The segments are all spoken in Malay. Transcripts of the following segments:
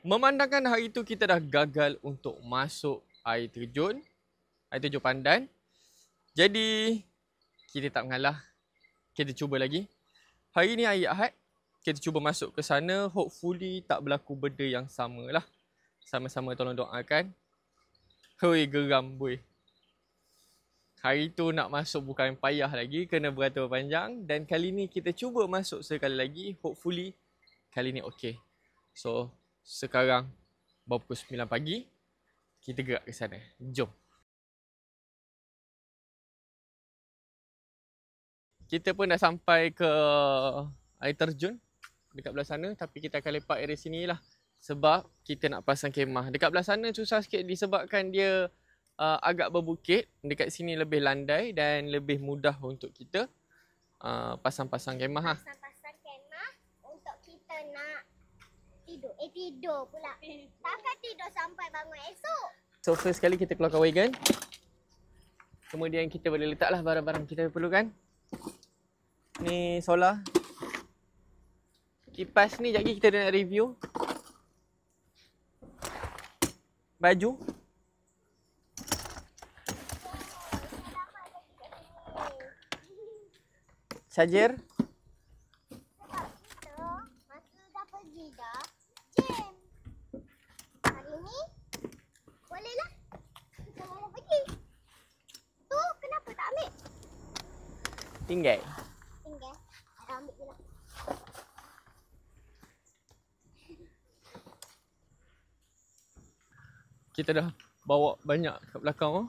Memandangkan hari itu kita dah gagal untuk masuk air terjun Pandan. Jadi kita tak mengalah. Kita cuba lagi. Hari ni hari Ahad. Kita cuba masuk ke sana. Hopefully tak berlaku benda yang sama lah. Sama-sama tolong doakan. Hoi, geram boy. Hari tu nak masuk bukan payah lagi. Kena beratur panjang. Dan kali ni kita cuba masuk sekali lagi. Hopefully kali ni okey. So sekarang baru pukul 9 pagi. Kita gerak ke sana. Jom. Kita pun dah sampai ke air terjun dekat belah sana, tapi kita akan lepak area sini lah sebab kita nak pasang kemah. Dekat belah sana susah sikit disebabkan dia agak berbukit. Dekat sini lebih landai dan lebih mudah untuk kita pasang-pasang kemah. Pasang-pasang kemah untuk kita nak tidur. Tidur pula. Takkan tidur sampai bangun esok. So first sekali kita keluarkan wagon. Kemudian kita boleh letaklah barang-barang kita perlukan. Ni solar. Kipas ni sekejap lagi kita nak review. Baju. Charger. Sebab kita masa dah pergi dah jam. Hari ni bolehlah kita boleh pergi. Tu kenapa tak ambil? Tinggal. Tinggal. Ada ambil je lah. Kita dah bawa banyak kat belakang.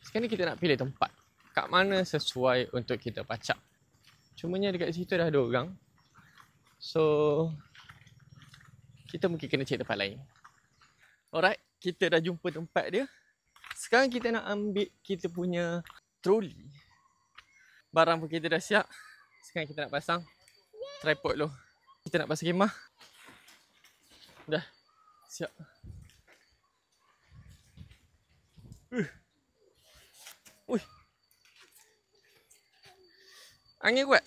Sekarang ni kita nak pilih tempat. Kat mana sesuai untuk kita pacak. Cumanya dekat situ dah ada orang. So kita mungkin kena cari tempat lain. Alright, kita dah jumpa tempat dia. Sekarang kita nak ambil kita punya troli. Barang pun kita dah siap. Sekarang kita nak pasang tripod dulu. Kita nak pasang kemah. Dah siap. Ui. Angin kuat.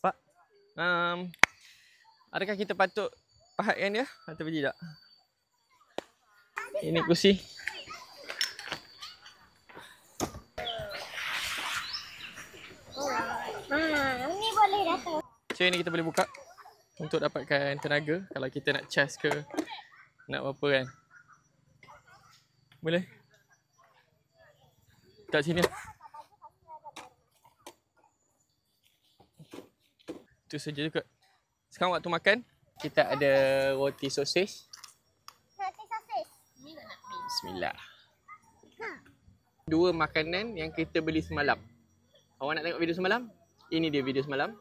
Pak, adakah kita patut pahatkan dia atau tidak? Ini kursi. Ni boleh dah tu. So ini kita boleh buka untuk dapatkan tenaga kalau kita nak charge ke nak apa kan. Boleh? Kat sini. Itu saja juga. Sekarang waktu makan, kita ada roti sosis. Roti sosis. Bismillah. Dua makanan yang kita beli semalam. Awak nak tengok video semalam? Ini dia video semalam.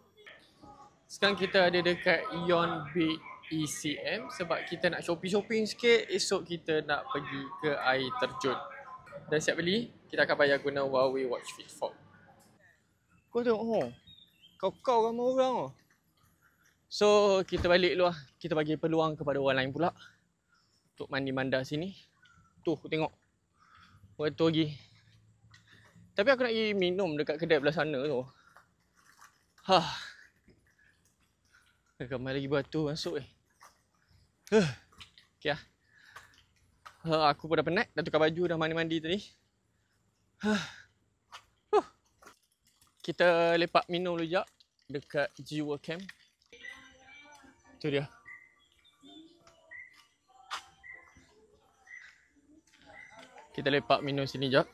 Sekarang kita ada dekat Ion Big ECM sebab kita nak shopping-shopping sikit. Esok kita nak pergi ke air terjun. Dah siap beli? Kita akan bayar guna Huawei Watch Fit 4. Kau tengok, kau ramai orang. So, kita balik dulu lah. Kita bagi peluang kepada orang lain pula untuk mandi-manda sini. Tuh, tengok. Orang tu lagi. Tapi aku nak pergi minum dekat kedai belah sana tu. Ramai lagi batu masuk . Okay lah. Aku pun dah penat. Dah tukar baju, dah mandi-mandi tadi. Kita lepak minum dulu sekejap dekat Jiwa Camp. Tu dia. Kita lepak minum sini sekejap.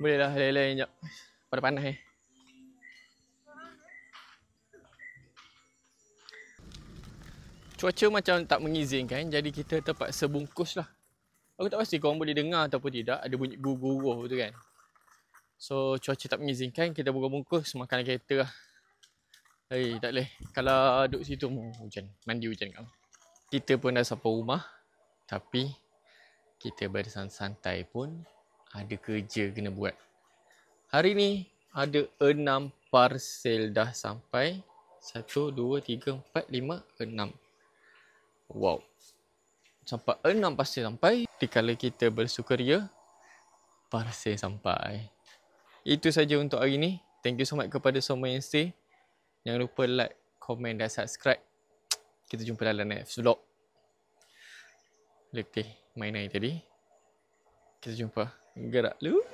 Boleh lah lain-lain sekejap. Pada panas . Cuaca macam tak mengizinkan, jadi kita terpaksa bungkus lah. Aku tak pasti korang boleh dengar ataupun tidak. Ada bunyi guruh-guruh tu kan. So cuaca tak mengizinkan, kita bungkus makan kereta lah. Tak boleh. Kalau duduk situ hujan. Mandi hujan kat. Kita pun dah sampai rumah. Tapi kita bersantai pun ada kerja kena buat. Hari ni ada 6 parcel dah sampai. 1, 2, 3, 4, 5, 6. Wow. Sampai 6 parcel sampai. Dikala kita bersukaria, parcel sampai. Itu saja untuk hari ni. Thank you so much kepada semua yang stay. Jangan lupa like, komen dan subscribe. Kita jumpa dalam next vlog. Letih main air tadi. Kita jumpa. Gerak lu.